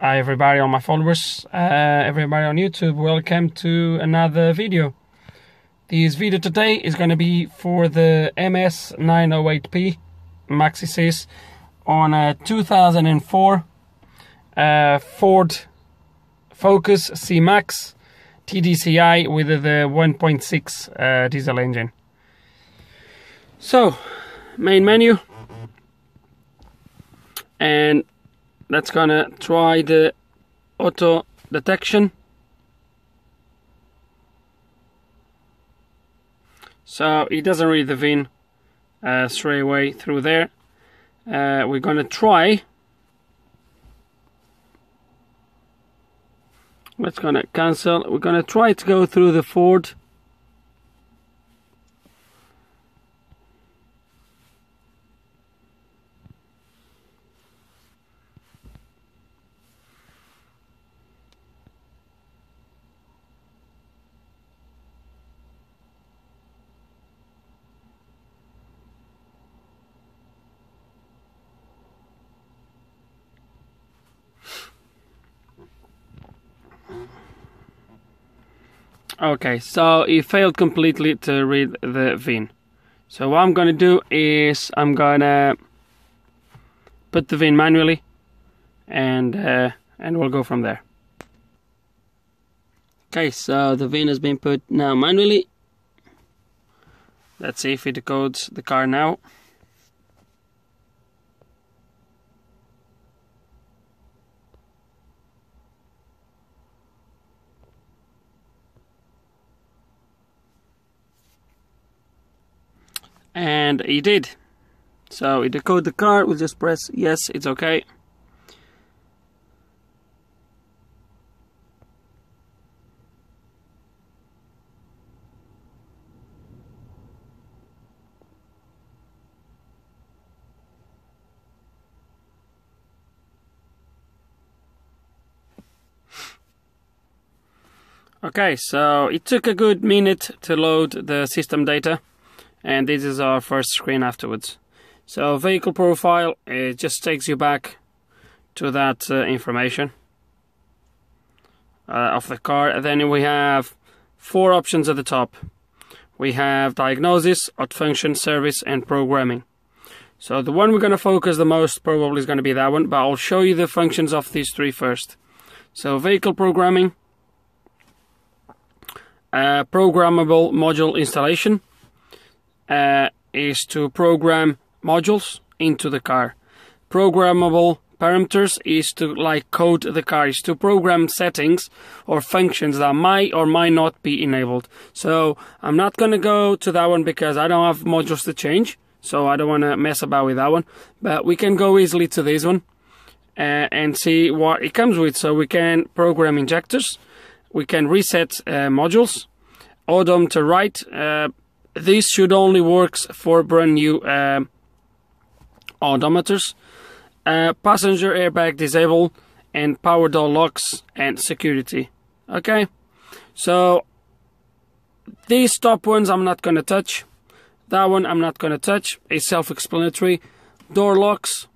Hi everybody, all my followers, everybody on YouTube, welcome to another video. This video today is going to be for the MS908P Maxisys on a 2004 Ford Focus C-Max TDCI with the 1.6 diesel engine. So, main menu, and that's gonna try the auto detection. So it doesn't read the VIN straight away through there. We're gonna try. Let's gonna cancel. We're gonna try to go through the Ford. Okay, so it failed completely to read the VIN. So what I'm gonna do is I'm gonna put the VIN manually, and we'll go from there. Okay, so the VIN has been put now manually. Let's see if it decodes the car now. And he did. So it decoded the car. We'll just press yes, it's okay. Okay, so it took a good minute to load the system data, and this is our first screen afterwards. So vehicle profile, it just takes you back to that information of the car. And then we have four options at the top. We have diagnosis, auto function, service, and programming. So the one we're going to focus the most probably is going to be that one, but I'll show you the functions of these three first. So vehicle programming, programmable module installation. Is to program modules into the car. Programmable parameters is to code the car, is to program settings or functions that might or might not be enabled. So I'm not going to go to that one because I don't have modules to change, so I don't want to mess about with that one, but we can go easily to this one and see what it comes with. So we can program injectors, we can reset modules, odometer right. This should only work for brand new odometers. Passenger airbag disable, and power door locks and security. Okay, so these top ones I'm not going to touch. That one I'm not going to touch. It's self-explanatory. Door locks,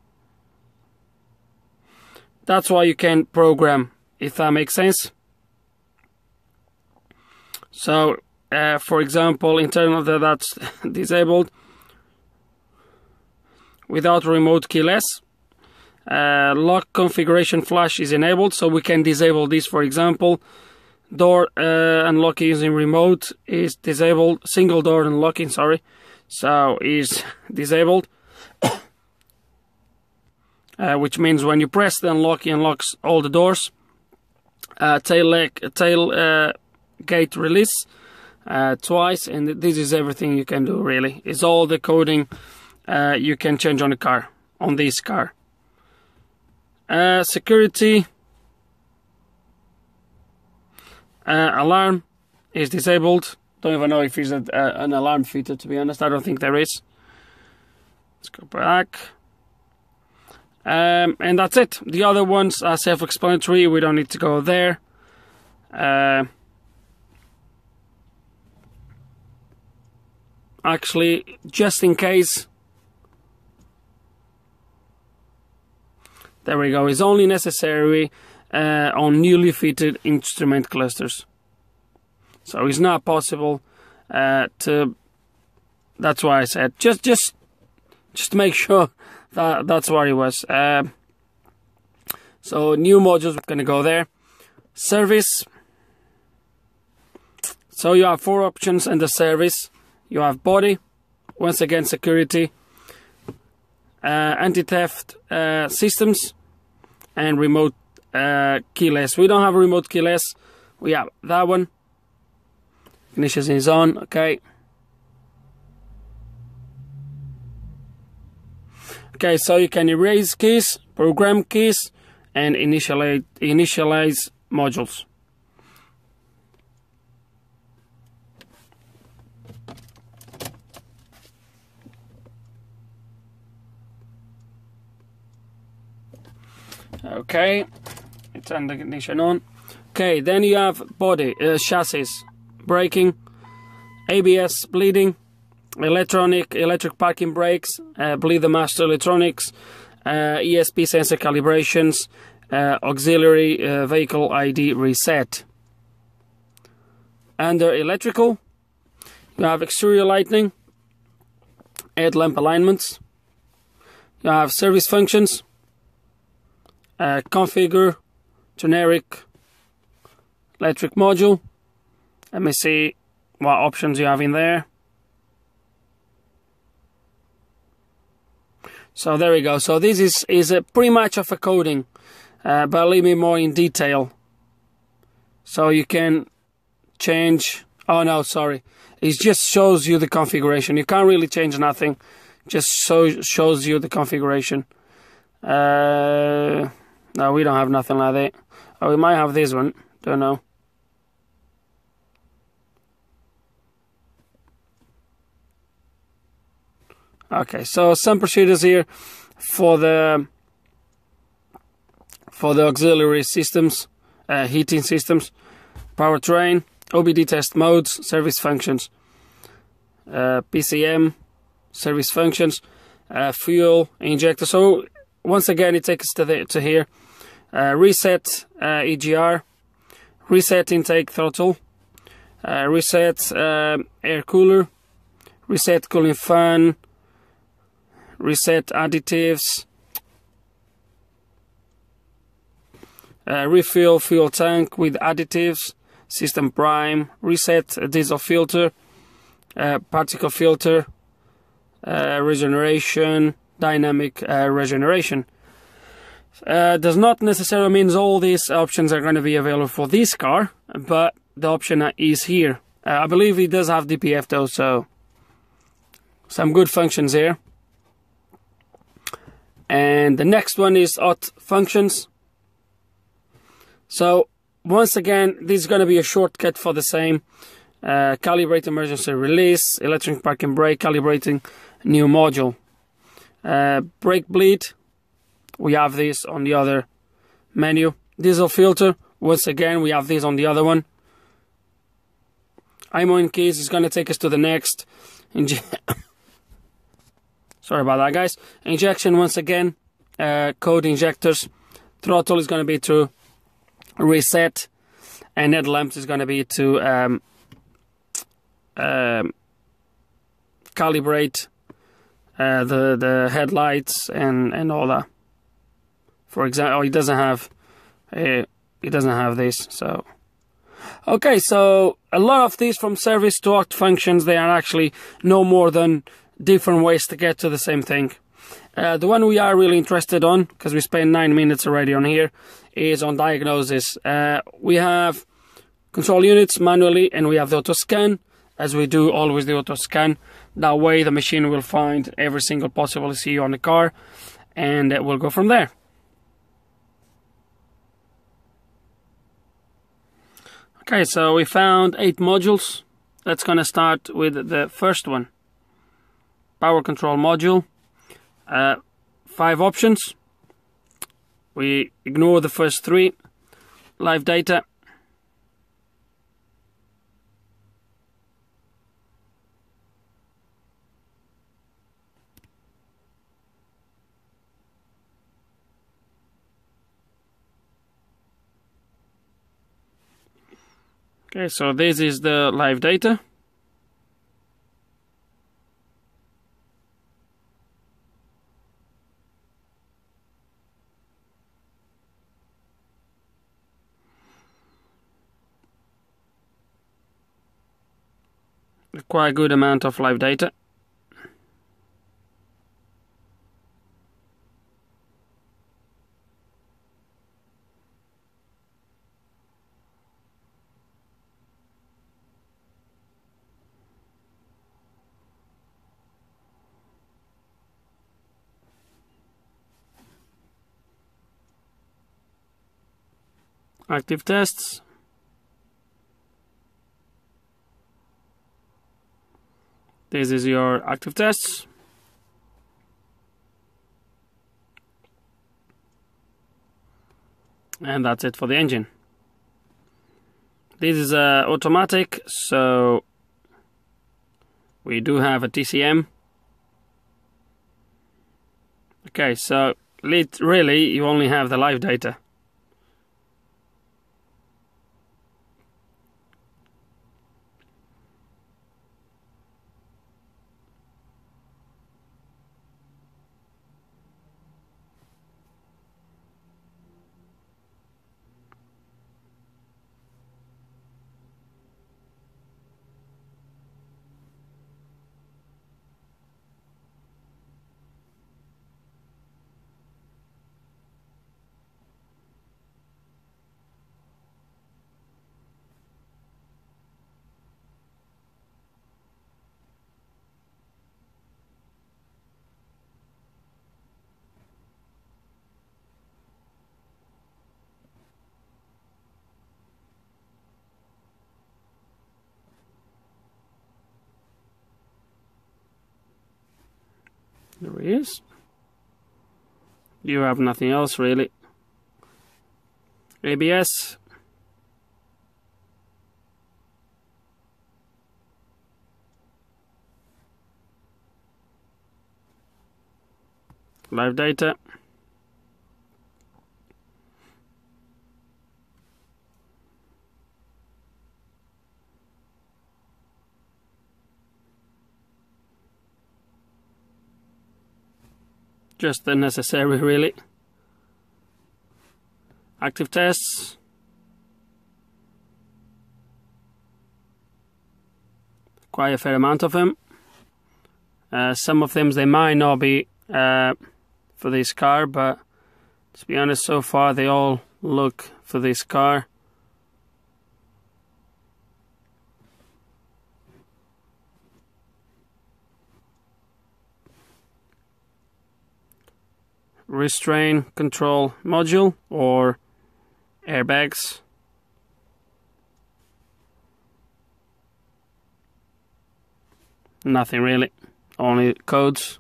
that's why you can program, if that makes sense. So for example, internal, that's disabled. Without remote keyless. Lock configuration flash is enabled, so we can disable this. For example, door unlocking using remote is disabled. Single door unlocking, sorry, so is disabled. Which means when you press the unlock, it unlocks all the doors. Tail gate release. Twice, and this is everything you can do, really. It's all the coding you can change on the car, on this car. Security alarm is disabled. Don't even know if there's an alarm feature, to be honest. I don't think there is. Let's go back. And that's it. The other ones are self-explanatory. We don't need to go there. Actually, just in case, There we go. It's only necessary on newly fitted instrument clusters. So it's not possible to. That's why I said just to make sure that that's what it was. So new modules are going to go there. Service. So you have 4 options in the service. You have body, once again security, anti-theft systems, and remote keyless. We don't have a remote keyless. We have that one. Ignition is on. Okay. Okay, so you can erase keys, program keys, and initialize modules. Okay, turn the ignition on. Okay, then you have body, chassis, braking, ABS, bleeding, electric parking brakes, bleed the master electronics, ESP sensor calibrations, auxiliary vehicle ID reset. Under electrical, you have exterior lighting, headlamp alignments, you have service functions, configure, generic, electric module. Let me see what options you have in there. So there we go. So this is pretty much of a coding, but a little bit more in detail. So you can change. Oh no, sorry. It just shows you the configuration. You can't really change nothing. Just shows you the configuration. No, we don't have nothing like that. Oh, we might have this one. Don't know. Okay, so some procedures here for the auxiliary systems, heating systems, powertrain, OBD test modes, service functions, PCM, service functions, fuel injector. So once again, it takes us to here. Reset EGR, reset intake throttle, reset air cooler, reset cooling fan, reset additives, refill fuel tank with additives, system prime, reset diesel filter, particle filter, regeneration, dynamic regeneration. Does not necessarily mean all these options are going to be available for this car, but the option is here. I believe it does have DPF though, so some good functions here. And the next one is hot functions. So once again, this is going to be a shortcut for the same. Calibrate emergency release, electric parking brake, calibrating new module. Brake bleed, we have this on the other menu. Diesel filter, once again, we have this on the other one. IMO in keys is going to take us to the next. Sorry about that, guys. Injection, once again, code injectors. Throttle is going to be to reset, and headlamps is going to be to calibrate the headlights and all that. For example, it doesn't have this. So okay, so a lot of these from service to hot functions, they are actually no more than different ways to get to the same thing. The one we are really interested on, because we spent 9 minutes already on here, is on diagnosis. We have control units manually, and we have the auto scan, as we do always the auto scan. That way the machine will find every single possible ECU on the car, and we'll go from there. Okay, so we found 8 modules. Let's gonna start with the first one. Power control module. 5 options. We ignore the first 3. Live data. Okay, so this is the live data. Quite a good amount of live data. Active tests. This is your active tests. And that's it for the engine. This is automatic, so we do have a TCM. Okay, so really you only have the live data. There he is. You have nothing else really. ABS. Live data. Just the necessary really. Active tests. Quite a fair amount of them. Some of them they might not be for this car, but to be honest, so far they all look for this car. Restraint control module or airbags. Nothing really, only codes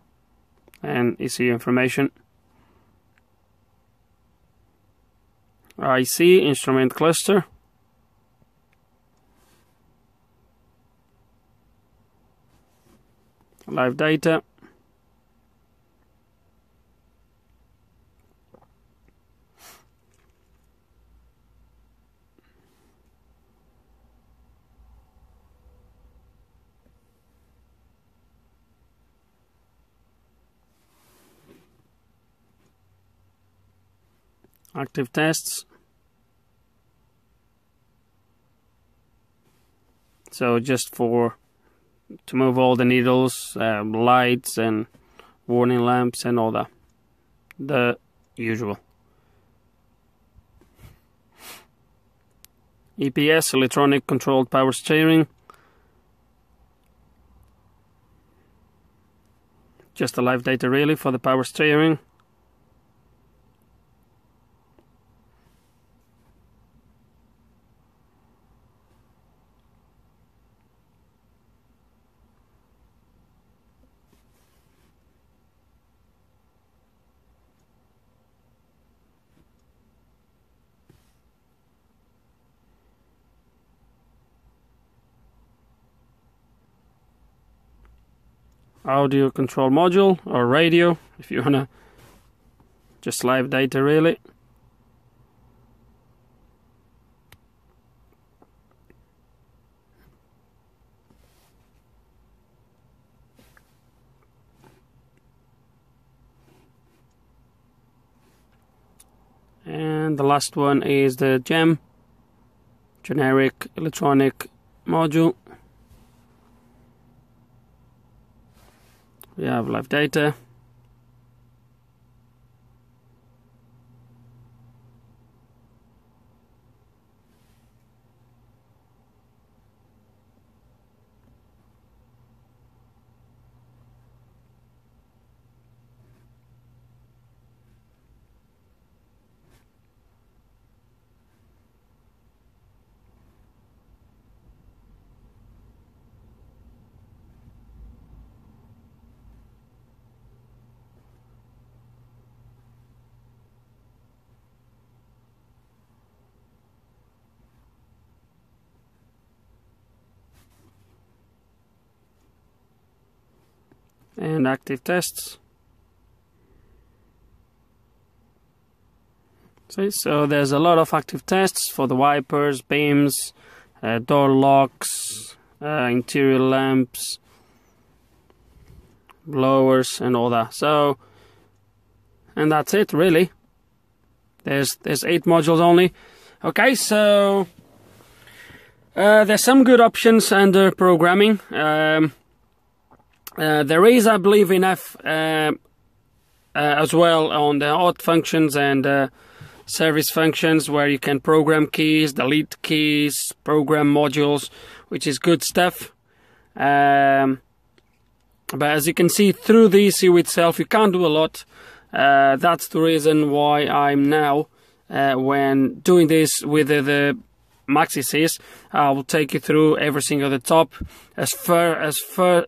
and ECU information. IC instrument cluster. Live data. Active tests. So just to move all the needles, lights and warning lamps and all that. The usual. EPS, electronic controlled power steering. Just the live data really for the power steering. Audio control module or radio if you wanna, just live data really. And the last one is the GEM, generic electronic module. We have live data. And active tests. See, so there's a lot of active tests for the wipers, beams, door locks, interior lamps, blowers, and all that. So, and that's it really. There's 8 modules only. Okay, so there's some good options under programming. There is, I believe, enough as well on the auth functions and service functions where you can program keys, delete keys, program modules, which is good stuff. But as you can see through the ECU itself, you can't do a lot. That's the reason why I'm now, when doing this with the Maxisys, I will take you through every single the top as further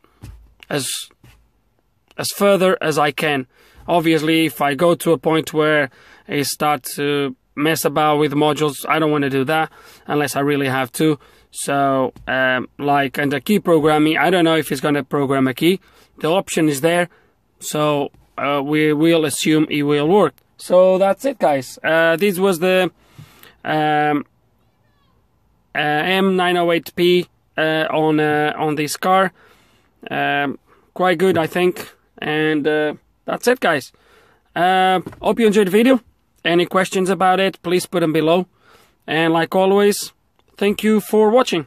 as I can. Obviously, if I go to a point where I start to mess about with modules, I don't want to do that unless I really have to. So, like under key programming, I don't know if it's going to program a key. The option is there, so we will assume it will work. So that's it, guys. This was the M908P on this car. Quite good, I think. And that's it, guys. Hope you enjoyed the video. Any questions about it, please put them below. And like always, thank you for watching.